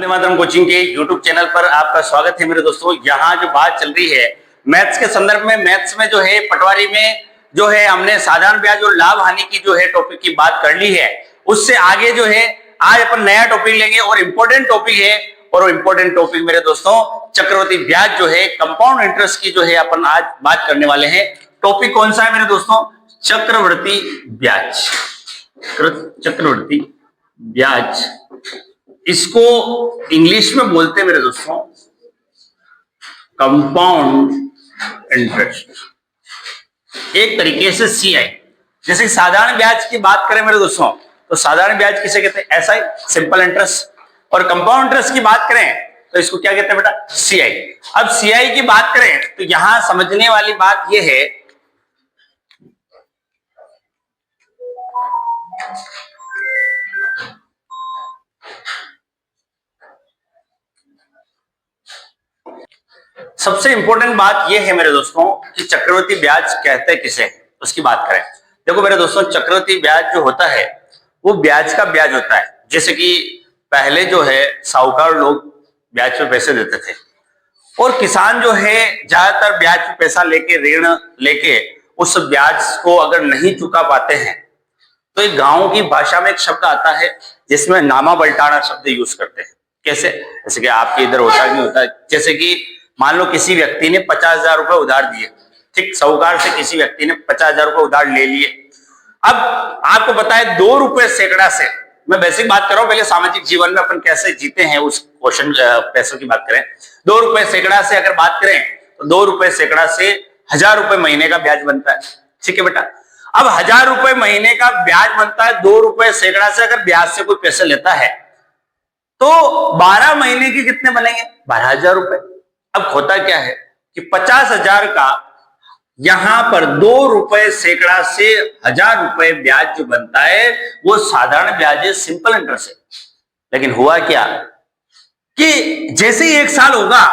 Vande Mataram coaching के YouTube channel पर आपका स्वागत है मेरे दोस्तों। यहाँ जो बात चल रही है मैथ्स के संदर्भ में, मैथ्स में जो है पटवारी में जो है हमने साधारण ब्याज और लाभ हानि की जो है टॉपिक की बात कर ली है। उससे आगे जो है आज अपन नया टॉपिक लेंगे और इम्पोर्टेंट टॉपिक है। और वो इम्पोर्टेंट टॉपिक मेरे दोस्तों चक्रवृद्धि ब्याज जो है, कंपाउंड इंटरेस्ट की जो है अपन आज बात करने वाले हैं। टॉपिक कौन सा है मेरे दोस्तों? चक्रवृद्धि ब्याज। चक्रवृद्धि ब्याज, इसको इंग्लिश में बोलते हैं मेरे दोस्तों कंपाउंड इंटरेस्ट, एक तरीके से सीआई। जैसे साधारण ब्याज की बात करें मेरे दोस्तों तो साधारण ब्याज किसे कहते हैं? SI, simple interest. और कंपाउंड इंटरेस्ट की बात करें तो इसको क्या कहते हैं बेटा? सीआई। अब सीआई की बात करें तो यहां समझने वाली बात यह है सबसे इंपॉर्टेंट बात यह है मेरे दोस्तों कि चक्रवृद्धि ब्याज कहते हैं किसे, उसकी बात करें। देखो मेरे दोस्तों, चक्रवृद्धि ब्याज जो होता है वो ब्याज का ब्याज होता है। जैसे कि पहले जो है साहूकार लोग ब्याज पे पैसे देते थे और किसान जो है ज्यादातर ब्याज पे पैसा लेके, ऋण लेके उस ब्याज को अगर नहीं चुका पाते हैं तो एक गांव की भाषा में एक शब्द आता है जिसमें नामा बलटाना शब्द यूज करते हैं। कैसे? जैसे कि आपके इधर होता नहीं होता, जैसे कि मान लो किसी व्यक्ति ने 50,000 रुपए उधार दिए, ठीक, साहूकार से किसी व्यक्ति ने 50,000 रुपए उधार ले लिए। अब आपको पता है 2 रुपए सैकड़ा से, मैं बेसिक बात कर रहा हूं, पहले सामाजिक जीवन में अपन कैसे जीते हैं उस क्वेश्चन पैसों की बात करें। 2 रुपए सैकड़ा से अगर बात करें तो 2 रुपए सैकड़ा से 1,000 रुपए महीने का ब्याज बनता है। ठीक है बेटा, अब 1,000 रुपए महीने का ब्याज बनता है। 2 रुपए सैकड़ा से अगर ब्याज से कोई पैसे लेता है तो 12 महीने के कितने बनेंगे? 12,000 रुपए। अब होता क्या है कि 50,000 का यहां पर 2 रुपए सैकड़ा से 1,000 रुपए ब्याज जो बनता है वो साधारण ब्याज है, सिंपल इंटरेस्ट है। लेकिन हुआ क्या कि जैसे ही 1 साल होगा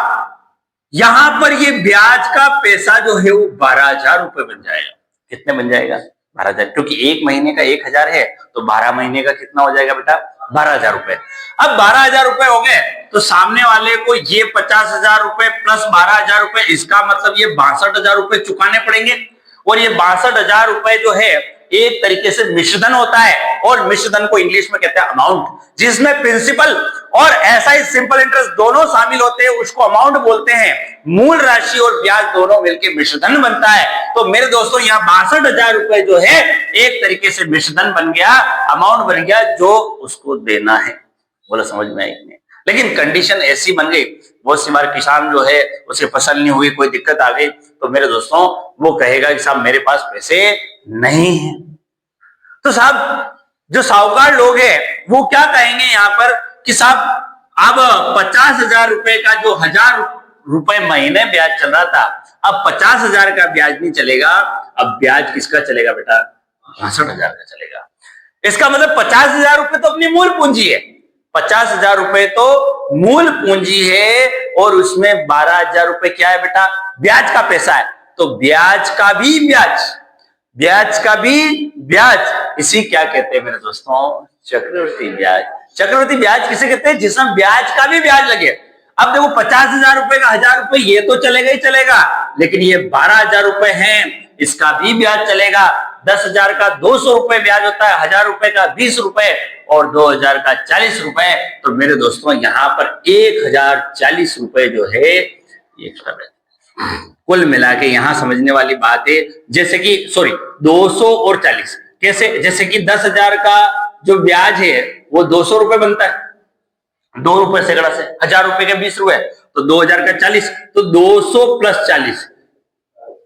यहां पर ये ब्याज का पैसा जो है वो 12,000 रुपए बन जाएगा। कितने बन जाएगा? 12,000, क्योंकि 1 महीने का 1,000 है तो 12 महीने का कितना हो जाएगा बेटा? 12,000 रुपए। अब 12,000 रुपए हो गए तो सामने वाले को ये 50,000 रुपए प्लस 12,000 रुपए, इसका मतलब ये 62,000 रुपए चुकाने पड़ेंगे। और ये 62,000 रुपए जो है एक तरीके से मिश्रधन होता है, और मिश्रधन को इंग्लिश में कहते हैं अमाउंट, जिसमें प्रिंसिपल और एसआई सिंपल इंटरेस्ट दोनों शामिल होते हैं, उसको अमाउंट बोलते हैं। मूल राशि और ब्याज दोनों मिलकर मिश्रधन बनता है। तो मेरे दोस्तों यहाँ 62,000 रुपए जो है एक तरीके से मिश्रधन बन गया, अमाउंट बन गया जो उसको देना है। बोला समझ में आई? लेकिन कंडीशन ऐसी बन गई, बहुत सी बार किसान जो है उसे फसल नहीं हुई, कोई दिक्कत आ गई तो मेरे दोस्तों वो कहेगा कि साहब मेरे पास पैसे नहीं है। तो साहब जो साहूकार लोग हैं वो क्या कहेंगे यहाँ पर कि साहब अब 50,000 रुपए का जो 1,000 रुपए महीने ब्याज चल रहा था, अब 50,000 का ब्याज नहीं चलेगा। अब ब्याज किसका चलेगा बेटा? 62,000 का चलेगा। इसका मतलब 50,000 रुपए तो अपनी मूल पूंजी है, 50,000 रुपए तो मूल पूंजी है और उसमें 12,000 रुपए क्या है बेटा? ब्याज का पैसा है। तो ब्याज का भी ब्याज, ब्याज का भी ब्याज, इसी क्या कहते हैं मेरे दोस्तों? चक्रवृद्धि ब्याज। चक्रवृद्धि ब्याज किसे कहते हैं? जिसमें ब्याज का भी ब्याज लगे। अब देखो 50,000 रुपए का 1,000 रुपए ये तो चलेगा ही चलेगा, लेकिन ये 12,000 रुपए हैं, इसका भी ब्याज चलेगा। 10,000 का 200 रुपए ब्याज होता है, 1,000 रुपए का 20 रुपए और 2,000 का 40 रुपए। तो मेरे दोस्तों यहाँ पर 1,040 रुपए जो है एक्स्ट्रा ब्याज। कुल मिला के यहाँ समझने वाली बात है, जैसे कि 200 और 40 कैसे? जैसे कि 10,000 का जो ब्याज है वो 200 रुपए बनता है, 2 रुपए सैकड़ा से, 1,000 रुपए के 20 रुपए तो 2,000 का 40, तो 200 प्लस 40,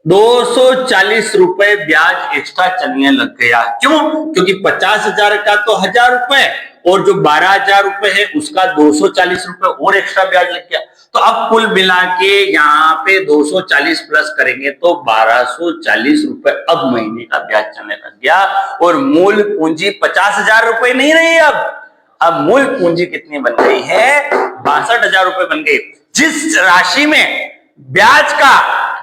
240 रुपए ब्याज एक्स्ट्रा चलने लग गया। क्यों? क्योंकि 50,000 का तो 1,000 रुपए और जो 12,000 रुपए है उसका 240 रुपए और एक्स्ट्रा ब्याज लग गया। तो अब कुल मिला के यहाँ पे 240 प्लस करेंगे तो 1,240 रुपए अब महीने का ब्याज चलने लग गया। और मूल पूंजी 50,000 रुपए नहीं रही, अब मूल पूंजी कितनी बन गई है? 62,000 रुपए बन गई। जिस राशि में ब्याज का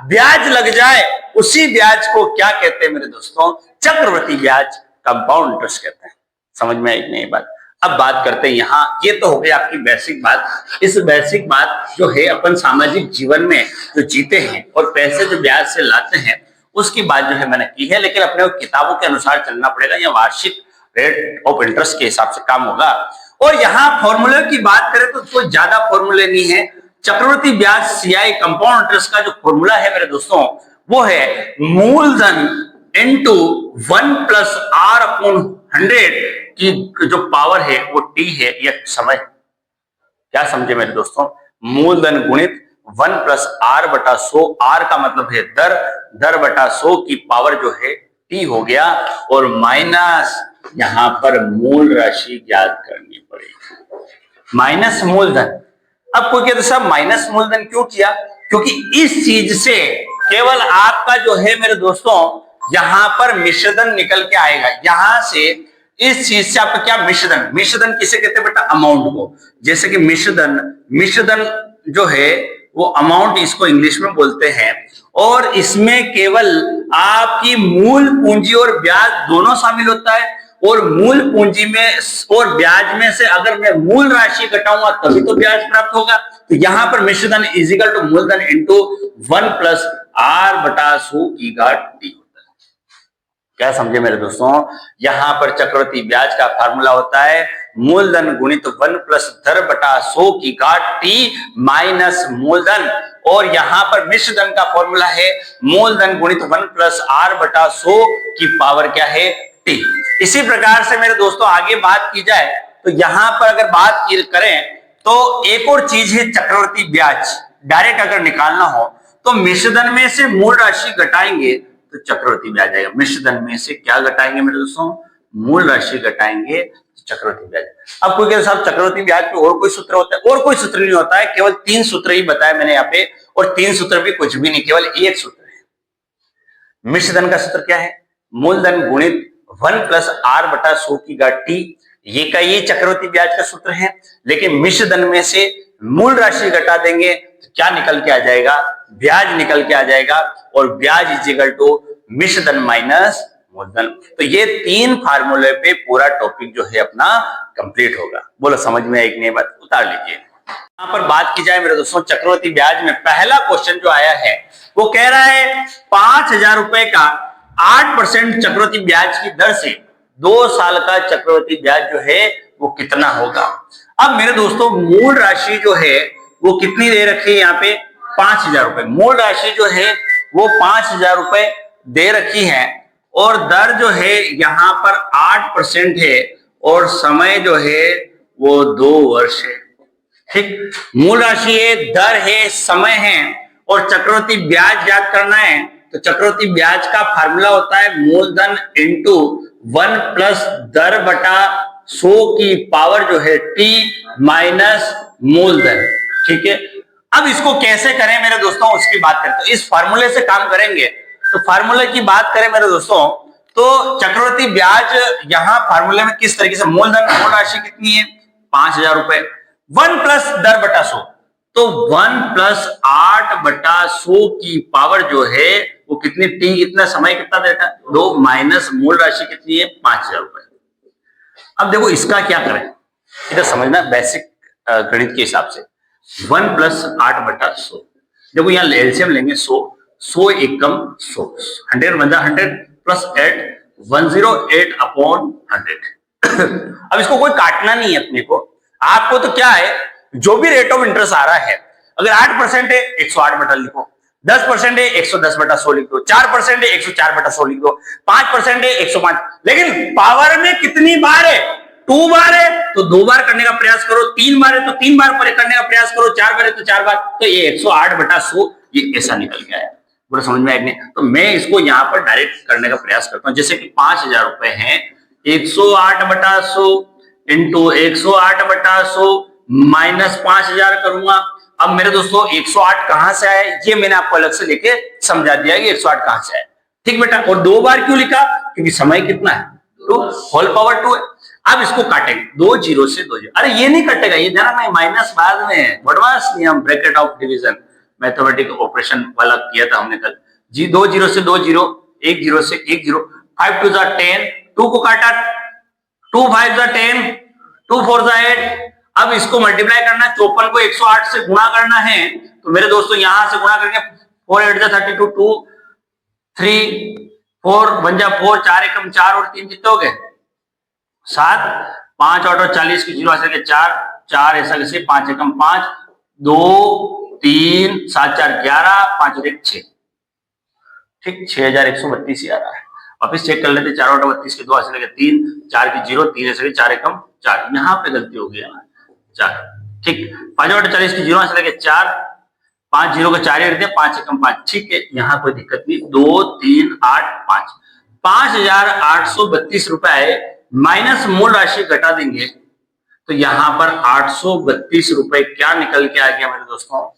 ब्याज लग जाए उसी ब्याज को क्या कहते हैं मेरे दोस्तों? चक्रवृद्धि ब्याज, कंपाउंड इंटरेस्ट कहते हैं। समझ में आई नहीं बात? अब बात करते हैं यहाँ, ये तो हो गई आपकी बेसिक बात। इस बेसिक बात जो है अपन सामाजिक जीवन में जो जीते हैं और पैसे जो ब्याज से लाते हैं उसकी बात जो है मैंने की है, लेकिन अपने किताबों के अनुसार चलना पड़ेगा या वार्षिक रेट ऑफ इंटरेस्ट के हिसाब से काम होगा। और यहाँ फॉर्मूले की बात करें तो कोई ज्यादा फॉर्मूले नहीं है। चक्रवृद्धि ब्याज सीआई कंपाउंड इंटरेस्ट का जो फॉर्मूला है मेरे दोस्तों वो है मूलधन इंटू 1 प्लस आर अपॉन 100 की जो पावर है वो टी है, यह समय। क्या समझे मेरे दोस्तों? मूलधन गुणित 1 प्लस आर बटा 100, आर का मतलब है दर, दर बटा 100 की पावर जो है टी हो गया, और माइनस यहां पर मूल राशि ज्ञात करनी पड़ेगी, माइनस मूलधन। अब कोई कहते साहब माइनस मूलधन क्यों किया? क्योंकि इस चीज से केवल आपका जो है मेरे दोस्तों यहां पर मिश्रधन निकल के आएगा। यहां से इस चीज से आपका क्या मिश्रधन, मिश्रधन किसे कहते हैं बेटा? अमाउंट को। जैसे कि मिश्रधन, मिश्रधन जो है वो अमाउंट इसको इंग्लिश में बोलते हैं, और इसमें केवल आपकी मूल पूंजी और ब्याज दोनों शामिल होता है। और मूल पूंजी में और ब्याज में से अगर मैं मूल राशि घटाऊंगा तभी तो ब्याज प्राप्त होगा। तो यहां पर मिश्रधन इजिकल टू मूलधन इंटू 1 प्लस आर बटा 100 की घात टी होता है। क्या समझे मेरे दोस्तों? यहां पर चक्रवृद्धि ब्याज का फार्मूला होता है मूलधन गुणित 1 प्लस दर बटा 100 की घात टी माइनस मूलधन, और यहां पर मिश्रधन का फॉर्मूला है मूलधन गुणित 1 प्लस आर बटा 100 की पावर क्या है? टी। इसी प्रकार से मेरे दोस्तों आगे बात की जाए तो यहां पर अगर बात करें तो एक और चीज है चक्रवृद्धि ब्याज। डायरेक्ट अगर निकालना हो तो मिश्रधन में से मूल राशि घटाएंगे तो चक्रवृद्धि ब्याज आएगा। मिश्रधन में से क्या घटाएंगे मेरे दोस्तों? मूल राशि घटाएंगे तो चक्रवृद्धि ब्याज। अब कोई कहते साहब चक्रवृद्धि ब्याज पे और कोई सूत्र होता है? और कोई सूत्र नहीं होता है, केवल 3 सूत्र ही बताया मैंने यहाँ पे, और 3 सूत्र भी कुछ भी नहीं, केवल एक सूत्र है। मिश्रधन का सूत्र क्या है? मूलधन गुणित 1 प्लस आर बटा 100 की घात टी, ये चक्रवृद्धि ब्याज का सूत्र है। लेकिन मिश्रधन में से मूल राशि घटा देंगे तो क्या निकल के आ जाएगा? ब्याज निकल के आ जाएगा, और ब्याज इज इक्वल टू मिश्रधन माइनस मूलधन। तो ये 3 फार्मूले पे पूरा टॉपिक जो है अपना कंप्लीट होगा। बोलो समझ में आई कि नहीं? बात उतार लीजिए। यहां पर बात की जाए मेरे दोस्तों चक्रवृद्धि ब्याज में पहला क्वेश्चन जो आया है वो कह रहा है 5,000 रुपए का 8% चक्रवृद्धि ब्याज की दर से 2 साल का चक्रवृद्धि ब्याज जो है वो कितना होगा। अब मेरे दोस्तों मूल राशि जो है वो कितनी दे रखी है? यहाँ पे 5,000 रुपए मूल राशि जो है वो 5,000 रुपए दे रखी है, और दर जो है यहाँ पर 8% है, और समय जो है वो 2 वर्ष है। ठीक, मूल राशि है, दर है, समय है, और चक्रवृद्धि ब्याज याद करना है। तो चक्रवृद्धि ब्याज का फार्मूला होता है मूलधन इंटू 1 प्लस दर बटा 100 की पावर जो है टी माइनस मूलधन। ठीक है, अब इसको कैसे करें मेरे दोस्तों उसकी बात करें तो इस फार्मूले से काम करेंगे। तो फार्मूले की बात करें मेरे दोस्तों तो चक्रवृद्धि ब्याज यहां फार्मूले में किस तरीके से, मूलधन मूल राशि कितनी है? 5,000 रुपए, 1 प्लस दर बटा 100, तो 1 प्लस 8 बटा 100 की पावर जो है वो कितनी, टी कितना, समय कितना देता है 2, माइनस मूल राशि कितनी है 5,000 रुपए। अब देखो इसका क्या करें, इधर समझना बेसिक गणित के हिसाब से 1 प्लस 8 बटा 100, देखो यहाँ एलसीएम लेंगे 100 एकम 100, 100 बंदा 100 प्लस 8 108 अपॉन 100। अब इसको कोई काटना नहीं है अपने को, आपको तो क्या है जो भी रेट ऑफ इंटरेस्ट आ रहा है, अगर 8% है 108 बटा लिखो, 10% है 110 बटा 100 लिख दो, 4% है 104 बटा 100 लिख दो, 5% है 105। लेकिन पावर में कितनी बार है? 2 बार है तो 2 बार करने का प्रयास करो, 3 बार है तो 3 बार करने का प्रयास करो, 4 बार है तो 4 बार। तो ये 108 बटा 100 ये ऐसा निकल गया है। पूरा समझ में आएगा? तो मैं इसको यहाँ पर डायरेक्ट करने का प्रयास करता हूँ। जैसे कि 5,000 रुपए है, 108 बटा 100 इंटू 108 बटा 100 माइनस 5,000 करूंगा। अब मेरे दोस्तों 108 कहां से आया ये मैंने आपको अलग से लेके समझा दिया कि 108 कहां से आया। ठीक बेटा, और 2 बार क्यों लिखा? क्योंकि समय कितना है 2 होल पावर 2 है। अब इसको काटेंगे 2 0 से 2 0, अरे ये नहीं कटेगा, ये ध्यान रखना माइनस बाद में है। एडवांस नियम bracket of division mathematic operation वाला किया था हमने कल। 2 0 से 2 0, 1 0 से 1 0, 5 2 10, 2 को काटा, 2 5 10, 2 4 8। अब इसको मल्टीप्लाई करना है, 54 को 108 से गुणा करना है। तो मेरे दोस्तों यहां से गुणा करेंगे, 4 8 32, 2 3 4 1 जा 4, 4 एकम 4 और 3 कितने हो गए 7, 5 8 40 की 0 ऐसे 4 4 ऐसा कैसे 5 एकम 5, 2 3 7 4 11, 5 और 1 6, ठीक 6132 ही आ रहा है। वापिस चेक कर लेते, 4 8 32 के 2 ऐसे 3, 4 की 0, 3 ऐसे 4 एकम 4, यहाँ पे गलती हो गई है 4, ठीक 5 8 40 की 0 ऐसे 4, 5 0 का 4 ही 5 एकम 5, ठीक है, यहाँ कोई दिक्कत नहीं। 2 3 8 5, 5832 रुपए माइनस मूल राशि घटा देंगे तो यहां पर 832 रुपए क्या निकल के आ गया मेरे दोस्तों,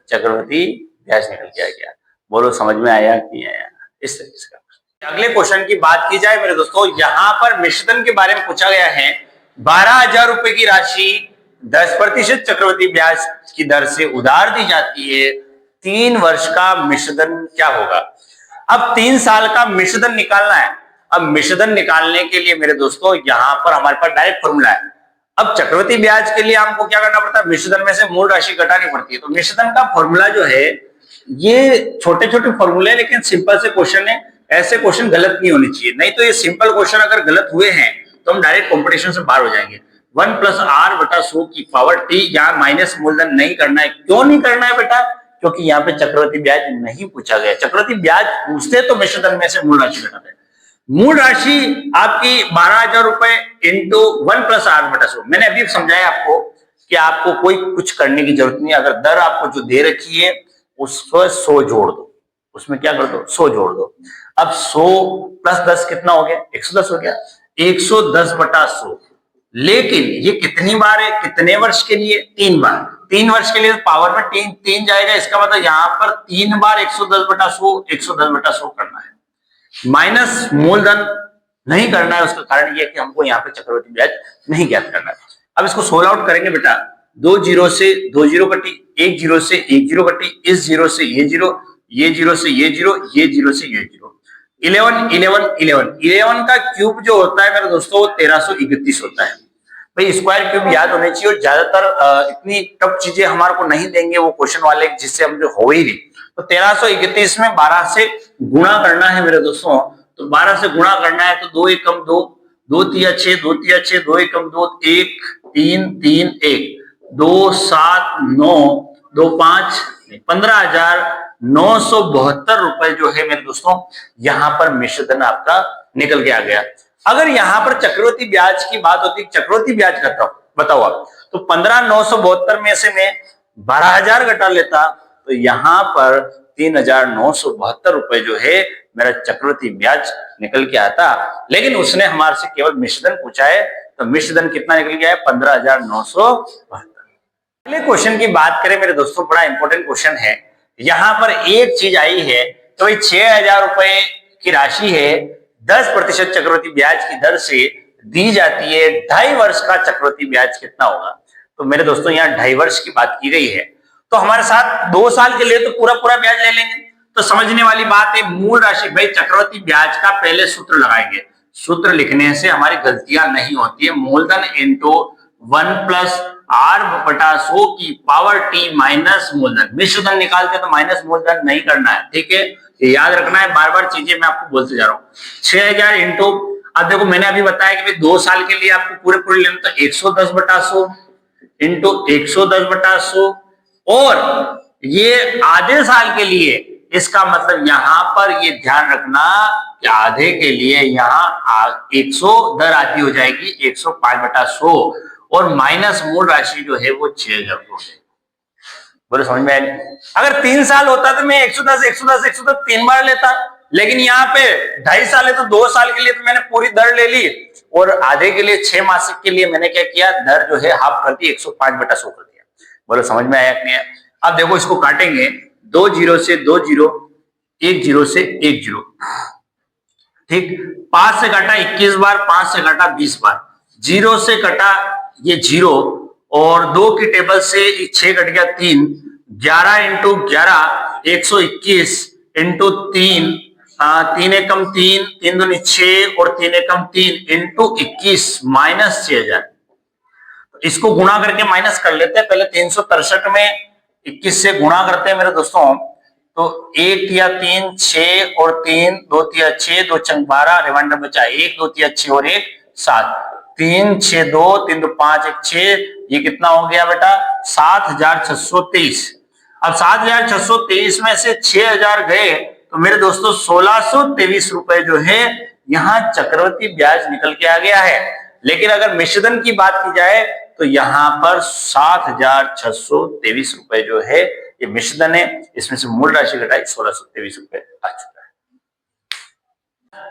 चक्रवृद्धि ब्याज निकल के आ गया। बोलो समझ में आया कि नहीं आया? इस तरीके से अगले क्वेश्चन की बात की जाए मेरे दोस्तों, यहां पर मिश्रधन के बारे में पूछा गया है। 12,000 रुपए की राशि 10% चक्रवृद्धि ब्याज की दर से उधार दी जाती है। 3 वर्ष का मिश्रधन क्या होगा? अब 3 साल का मिश्रधन निकालना है। अब मिश्रधन निकालने के लिए मेरे दोस्तों यहां पर हमारे पास डायरेक्ट फॉर्मूला है। अब चक्रवृद्धि ब्याज के लिए हमको क्या करना पड़ता है, मिश्रधन में से मूल राशि घटानी पड़ती है। तो मिश्रधन का फॉर्मूला जो है, ये छोटे छोटे फॉर्मूले लेकिन सिंपल से क्वेश्चन है, ऐसे क्वेश्चन गलत नहीं होने चाहिए। नहीं तो ये सिंपल क्वेश्चन अगर गलत हुए हैं तो हम डायरेक्ट कॉम्पिटिशन से बाहर हो जाएंगे। 1 + r/100 की पावर t, यहाँ माइनस मूलधन नहीं करना है। क्यों नहीं करना है बेटा? क्योंकि यहाँ पे चक्रवृद्धि ब्याज नहीं पूछा गया। चक्रवृद्धि ब्याज पूछते तो मिश्रधन में से मूल राशि घटाते। मूल राशि आपकी 12,000 रुपए इंटू 1 + r/100। मैंने अभी समझाया आपको कि आपको कोई कुछ करने की जरूरत नहीं। अगर दर आपको जो दे रखी है उसको 100 जोड़ दो, उसमें क्या कर दो 100 जोड़ दो। अब 100 + 10 कितना हो गया? 110 हो गया। 110/100, लेकिन ये कितनी बार है, कितने वर्ष के लिए? 3 बार। 3 वर्ष के लिए पावर में 3 जाएगा, इसका मतलब यहाँ पर 3 बार 110/100 110/100 करना है। माइनस मूलधन नहीं करना है, उसका कारण यह कि हमको यहाँ पे चक्रवृद्धि ब्याज नहीं ज्ञात करना है। अब इसको सोल्व आउट करेंगे बेटा। 2 0 से 2 0 कटी, 1 0 से 1 0 कटी, इस 0 से ये 0, ये 0 से ये 0, ये 0 से ये 0। 11 11 11 11 का क्यूब जो होता है मेरे दोस्तों वो 1331 होता है। भाई स्क्वायर क्यूब याद होने चाहिए, और ज्यादातर इतनी टफ चीजें हमारे को नहीं देंगे वो क्वेश्चन वाले, जिससे हम जो हो ही नहीं। तो 1331 में 12 से गुणा करना है मेरे दोस्तों। तो 12 से गुणा करना है तो 2 एकम 2, 2 तिया 6, 2 तिया 6, 2 एकम 2, 1 3 3 1, 2 7 9, 2 5 15,972 रुपए जो है मेरे दोस्तों यहां पर मिश्रधन आपका निकल के आ गया। अगर यहां पर चक्रवृद्धि ब्याज की बात होती, चक्रवृद्धि ब्याज करता बताओ आप, तो 15,972 में से मैं 12,000 घटा लेता तो यहां पर 3,972 रुपए जो है मेरा चक्रवृद्धि ब्याज निकल के आता। लेकिन उसने हमारे से केवल मिश्रधन पूछा है, तो मिश्रधन कितना निकल गया है? 15,972। अगले क्वेश्चन की बात करें मेरे दोस्तों, बड़ा इंपॉर्टेंट क्वेश्चन है। यहां पर एक चीज आई है, तो भाई 6,000 रुपए की राशि है, 10% चक्रवृद्धि ब्याज की दर से दी जाती है। 2.5 वर्ष का चक्रवृद्धि ब्याज कितना होगा? तो मेरे दोस्तों यहाँ 2.5 वर्ष की बात की गई है, तो हमारे साथ 2 साल के लिए तो पूरा पूरा ब्याज ले लेंगे। तो समझने वाली बात है, मूल राशि, भाई चक्रवृद्धि ब्याज का पहले सूत्र लगाएंगे। सूत्र लिखने से हमारी गलतियां नहीं होती है। मूलधन इंटू 1 + r/100 की पावर t माइनस मूलधन। मिश्रधन निकालते तो माइनस मूलधन नहीं करना है, ठीक है, ये याद रखना है। बार बार चीजें मैं आपको बोलते जा रहा हूँ। 6,000 इंटू, अब देखो मैंने अभी बताया कि 2 साल के लिए आपको पूरे पूरे लेना, तो 110/100 इंटू 110/100, और ये आधे साल के लिए, इसका मतलब यहां पर ये ध्यान रखना कि आधे के लिए यहाँ 100 दर आती हो जाएगी 105/100, और माइनस मूल राशि जो है वो 6,000 हो जाएगी। बोलो समझ में आया? अगर 3 साल होता तो मैं 110 110 110 3 बार लेता, लेकिन यहाँ पे 2.5 साल है तो 2 साल के लिए तो मैंने पूरी दर ले ली, और आधे के लिए 6 मासिक के लिए मैंने क्या किया, दर जो है हाफ कर दी, 105/100 कर दिया। बोलो समझ में आया कि नहीं? अब देखो इसको काटेंगे, 2 0 से 2 0, 1 0 से 1 0, ठीक। 5 से काटा 21 बार, 5 से काटा 20 बार, 0 से कटा ये 0, और 2 की टेबल से 6 कट गया 3, 11 इंटू 11 121 इंटू 3, 3 एकम 3, 3 दूनी 6, और 3 एकम 3 इंटू 21 माइनस 6,000। इसको गुणा करके माइनस कर लेते हैं। पहले 363 में 21 से गुणा करते हैं मेरे दोस्तों, तो 1 या 3 6 और 3 2 3 6 2 चंग 12, रिमाइंडर बचा 1 2 3 6 और 1 7, 3 6 2 3 2 5 1 6, ये कितना हो गया बेटा 7623। अब 7623 में से 6000 गए तो मेरे दोस्तों 1623 रुपए जो है यहाँ चक्रवृद्धि ब्याज निकल के आ गया है। लेकिन अगर मिश्रधन की बात की जाए तो यहाँ पर 7623 रुपए जो है ये मिश्रधन है, इसमें से मूल राशि घटाई 1623 रुपए आ चुका है।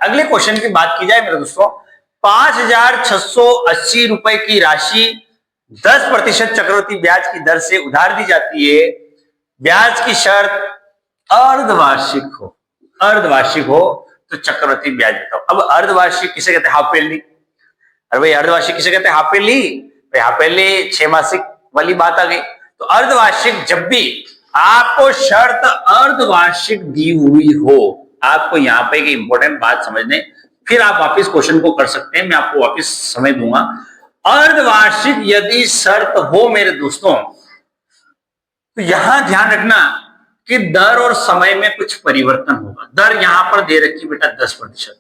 अगले क्वेश्चन की बात की जाए मेरे दोस्तों, 5680 रुपए की राशि 10% चक्रवृद्धि ब्याज की दर से उधार दी जाती है। ब्याज की शर्त अर्धवार्षिक हो तो चक्रवृद्धि ब्याज बताओ। अब अर्धवार्षिक किसे कहते हैं? Half yearly. अरे भाई अर्धवार्षिक किसे कहते हैं? Half yearly. हाफ ईयरली 6 मासिक वाली बात आ गई। तो अर्धवार्षिक जब भी आपको शर्त अर्धवार्षिक दी हुई हो, आपको यहाँ पे एक इंपॉर्टेंट बात समझने, फिर आप वापिस क्वेश्चन को कर सकते हैं, मैं आपको वापिस समझ दूंगा। अर्धवार्षिक यदि शर्त हो मेरे दोस्तों तो यहां ध्यान रखना कि दर और समय में कुछ परिवर्तन होगा। दर यहां पर दे रखी बेटा 10%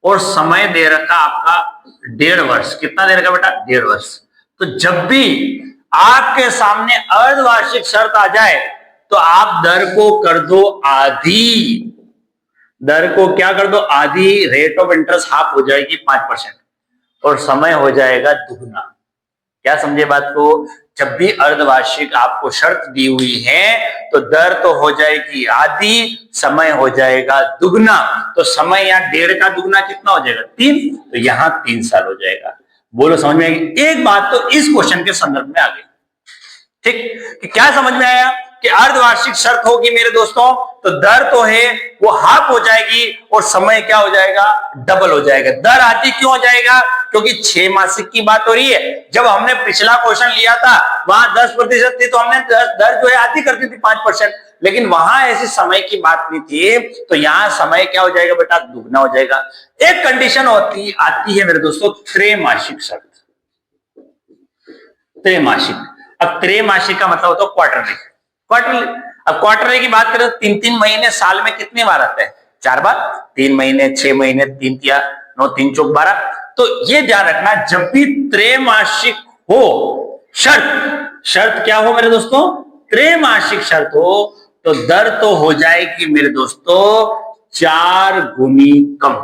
और समय दे रखा आपका 1.5 वर्ष। कितना दे रखा बेटा? 1.5 वर्ष। तो जब भी आपके सामने अर्धवार्षिक शर्त आ जाए तो आप दर को कर दो आधी। दर को क्या कर दो? आधी। रेट ऑफ इंटरेस्ट हाफ हो जाएगी 5% और समय हो जाएगा दुगना। क्या समझे बात को? जब भी अर्धवार्षिक आपको शर्त दी हुई है तो दर तो हो जाएगी आधी, समय हो जाएगा दुगना। तो समय यहाँ 1.5 का दुगना कितना हो जाएगा? 3, तो यहाँ 3 साल हो जाएगा। बोलो समझ में आएगी? एक बात तो इस क्वेश्चन के संदर्भ में आ गई, ठीक कि क्या समझ में आया कि अर्धवार्षिक शर्त होगी मेरे दोस्तों तो दर तो है वो हाफ हो जाएगी और समय क्या हो जाएगा? डबल हो जाएगा। दर आधी क्यों हो जाएगा? क्योंकि 6 मासिक की बात हो रही है। जब हमने पिछला क्वेश्चन लिया था वहां 10% थी तो हमने दर जो है आधी कर दी थी 5%, लेकिन वहां ऐसी समय की बात नहीं थी। तो यहां समय क्या हो जाएगा बेटा? दुगना हो जाएगा। एक कंडीशन आती है मेरे दोस्तों त्रैमासिक शर्त। त्रैमासिक, अब त्रैमासिक का मतलब होता है क्वार्टरली। अब क्वार्टरली की बात करें तो 3-3 महीने साल में कितने बार आते हैं? 4 बार। 3 महीने, 6 महीने, 3 या 9, 3 चौक 12। तो ये ध्यान रखना जब भी त्रैमासिक हो शर्त क्या हो मेरे दोस्तों? त्रैमासिक शर्त हो तो दर तो हो जाएगी मेरे दोस्तों 4 गुनी कम।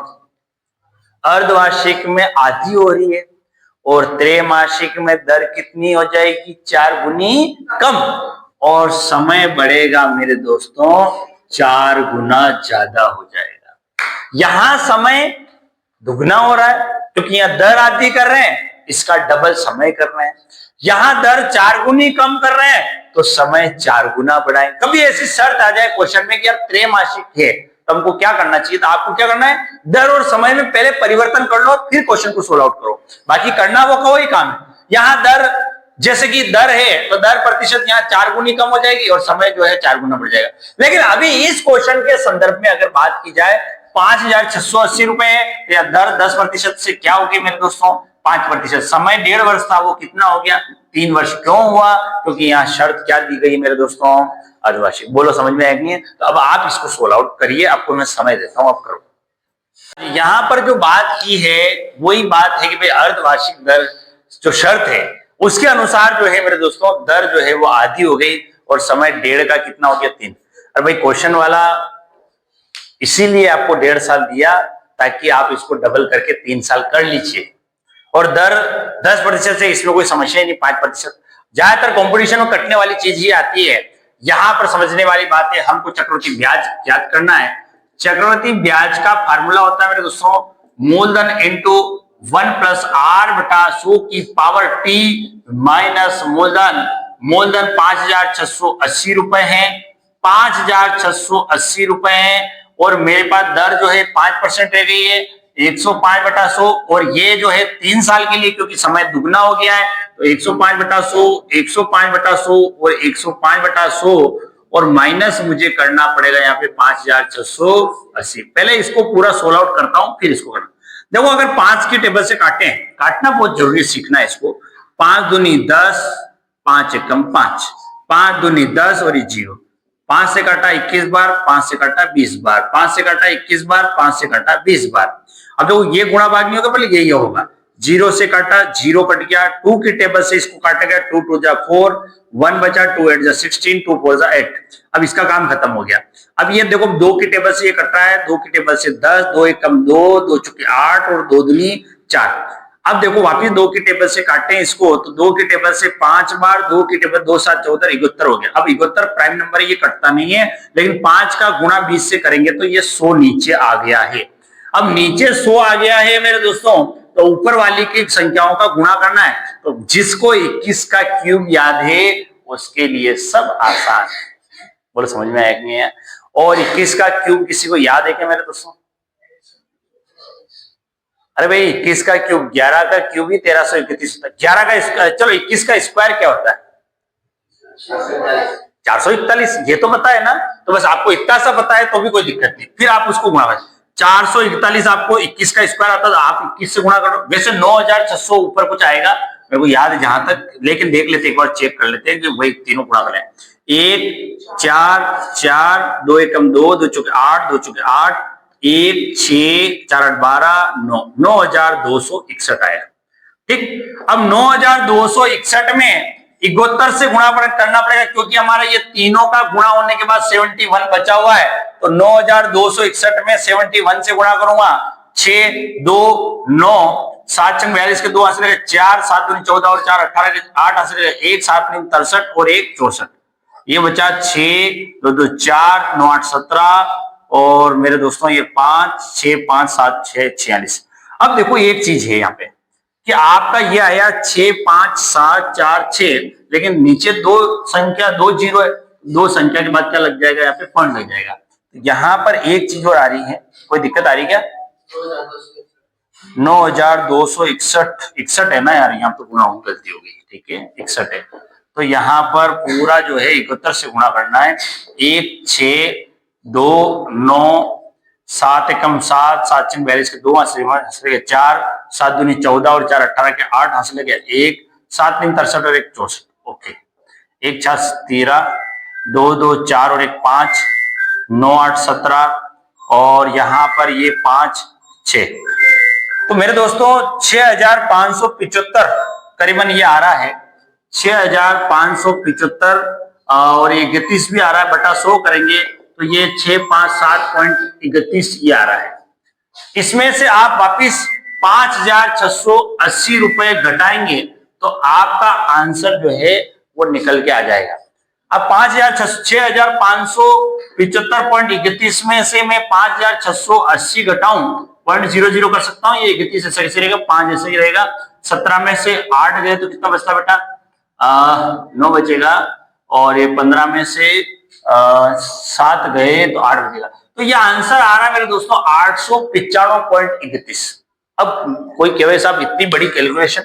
अर्धवार्षिक में आधी हो रही है और त्रैमासिक में दर कितनी हो जाएगी? 4 गुनी कम और समय बढ़ेगा मेरे दोस्तों 4 गुना ज्यादा हो जाएगा। यहां समय दुगना हो रहा है क्योंकि यहां दर आधी कर रहे हैं, इसका डबल समय कर रहे हैं। यहां दर 4 गुनी कम कर रहे हैं तो समय 4 गुना बढ़ाएं। कभी ऐसी शर्त आ जाए क्वेश्चन में कि यार त्रैमासिक है तो हमको क्या करना चाहिए? तो आपको क्या करना है? दर और समय में पहले परिवर्तन कर लो फिर क्वेश्चन को सोल्व आउट करो। बाकी करना वो का वही काम है। यहां दर जैसे कि दर है तो दर प्रतिशत यहाँ 4 गुनी कम हो जाएगी और समय जो है 4 गुना बढ़ जाएगा। लेकिन अभी इस क्वेश्चन के संदर्भ में अगर बात की जाए 5680 रुपए है, या दर 10% से क्या होगी मेरे दोस्तों? 5%। समय 1.5 वर्ष था, वो कितना हो गया? 3 वर्ष। क्यों हुआ? क्योंकि यहाँ शर्त क्या दी गई मेरे दोस्तों? अर्धवार्षिक। बोलो समझ में आएगी है? तो अब आप इसको सोल्व आउट करिए, आपको मैं समय देता हूं, आप करो। यहां पर जो बात की है वही बात है कि भाई अर्धवार्षिक दर जो शर्त है उसके अनुसार जो है मेरे दोस्तों दर जो है वो आधी हो गई और समय 1.5 का कितना हो गया? 3। अरे भाई क्वेश्चन वाला इसीलिए आपको 1.5 साल दिया ताकि आप इसको डबल करके 3 साल कर लीजिए। और दर 10% से इसमें कोई समस्या ही नहीं, 5%। ज्यादातर कॉम्पिटिशन में कटने वाली चीज ही आती है। यहां पर समझने वाली बात है, हमको चक्रवृद्धि ब्याज याद करना है। चक्रवृद्धि ब्याज का फार्मूला होता है मेरे दोस्तों मूलधन इंटू 1 + r/100 की पावर t माइनस मूलधन 5680 रुपए है। 5680 रुपए है और मेरे पास दर जो है 5% रह गई है 105/100 और ये जो है 3 साल के लिए क्योंकि समय दुगना हो गया है तो 105/100, 105/100 और 105/100 और माइनस मुझे करना पड़ेगा यहाँ पे 5680। पहले इसको पूरा सोल्व आउट करता हूं फिर इसको करना। देखो अगर 5 की टेबल से काटना बहुत जरूरी सीखना है इसको। 5 दूनी 10, 5 एकम 5, 5 दूनी 10 और ये 0। 5 से काटा 21 बार, 5 से काटा 20 बार, 5 से काटा 21 बार, 5 से काटा 20 बार। अब देखो ये गुणा भाग नहीं होगा, पहले यही होगा। 0 से काटा, 0 कट गया, 2 की टेबल से इसको काटेगा, 2 2 जा 4, 1 बचा, 2 8 जा 16, 2 4 जा 8। अब इसका काम खत्म हो गया। अब ये देखो 2 की टेबल से ये कट रहा है, 2 की टेबल से 10, 2 एकम 2, 2 चुके 8 और 2 दूनी 4। अब देखो वापिस 2 की टेबल से काटे इसको, तो 2 की टेबल से 5 बार, 2 की टेबल 2 7 14 71 हो गया। अब 71 प्राइम नंबर ये कटता नहीं है, लेकिन 5 का गुणा 20 से करेंगे तो ये 100 नीचे आ गया है। अब नीचे 100 आ गया है मेरे दोस्तों, तो ऊपर वाली की संख्याओं का गुणा करना है। तो जिसको 21 का क्यूब याद है उसके लिए सब आसान है। बोलो समझ में आया कि नहीं है? और 21 का क्यूब किसी को याद है क्या मेरे दोस्तों? अरे भाई 21 का क्यूब, 11 का क्यूब ही 1331 होता है। 11 का चलो 21 का स्क्वायर क्या होता है? 441। ये तो पता है ना, तो बस आपको इतना सा पता है तो भी कोई दिक्कत नहीं, फिर आप उसको गुणा करें। 441 आपको 21 का स्क्वायर आता है, आप 21 से गुणा करो। वैसे 9600 ऊपर कुछ आएगा, मेरे को याद है जहां तक, लेकिन देख लेते एक बार, चेक कर लेते हैं कि वही तीनों गुणा करें। 1 4 4, 2 एकम 2, 2 चौके 8, 2 चौके 8, 1 6 4 8 12, 9, 9261 आया। ठीक। अब 9261 में 71 से गुणा करना पड़ेगा, क्योंकि हमारा ये तीनों का गुणा होने के बाद 71 बचा हुआ है। तो 9261 में 71 से गुणा करूंगा, 6 2 9, 7 छंग 42 के 2 हाथ से 4, 7 दूनी 14 और 4 18 के 8 हाथ से 1, 7 नीम 63 और 1 64। ये बचा 6 2 2 4 9 8 17 और मेरे दोस्तों ये 5 6 5 7 6 46। अब देखो एक चीज है यहाँ पे कि आपका ये आया 6 5 7 4 6, लेकिन नीचे दो संख्या 2 जीरो है, 2 संख्या के बाद क्या लग जाएगा? यहाँ पे पॉइंट लग जाएगा। यहाँ पर एक चीज और आ रही है, कोई दिक्कत आ रही क्या? 9261 है ना यार, यहाँ पे गुणा हो गलती हो गई। ठीक है 61 है, तो यहाँ पर पूरा जो है 71 से गुणा करना है। 1 6 2 9 7 एकम 7, 7 छंग 42 के 2 हंसले 4, 7 दूनी 14 और 4 18 के 8 हंसले 1, 7 नीम 63 और 1 64। ओके 1 6 13, 2 2 4 और 1 5, 9 8 17 और यहाँ पर ये 5 6। तो मेरे दोस्तों 6575 करीबन ये आ रहा है, 6575 और ये 31 भी आ रहा है, बटा 100 करेंगे तो ये 657.31 ये आ रहा है। इसमें से आप वापिस 5680 रुपए घटाएंगे तो आपका आंसर जो है वो निकल के आ जाएगा। अब 6575.31 में से मैं 5680 घटाऊं, 0.00 कर सकता हूं, ये 31 ऐसे कैसे रहेगा, 5 ऐसे ही रहेगा। 17 में से 8 गए तो कितना बचता बेटा? 9 बचेगा, और ये 15 में से 7 गए तो 8 बचेगा। तो ये आंसर आ रहा है मेरे दोस्तों 895.31। अब कोई कहे साहब इतनी बड़ी कैलकुलेशन,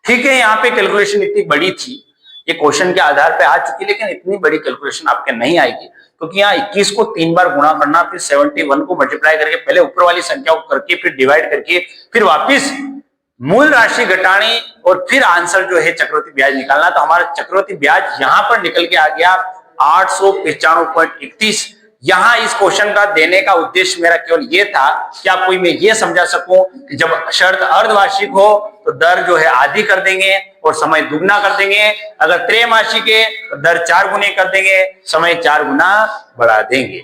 ठीक है यहाँ पे कैलकुलेशन इतनी बड़ी थी, ये क्वेश्चन के आधार पे आ चुकी, लेकिन इतनी बड़ी कैलकुलेशन आपके नहीं आएगी, क्योंकि यहाँ 21 को 3 बार गुणा करना, फिर 71 को मल्टीप्लाई करके, पहले ऊपर वाली संख्या को करके, फिर डिवाइड करके, फिर वापिस मूल राशि घटानी और फिर आंसर जो है चक्रवृद्धि ब्याज निकालना। तो हमारा चक्रवृद्धि ब्याज यहां पर निकल के आ गया 895.31। यहाँ इस क्वेश्चन का देने का उद्देश्य मेरा केवल ये था कि आपको मैं ये समझा सकूं कि जब शर्त अर्धवार्षिक हो तो दर जो है आधी कर देंगे और समय दुगना कर देंगे, अगर त्रैमासिक है तो दर 4 गुने कर देंगे, समय 4 गुना बढ़ा देंगे।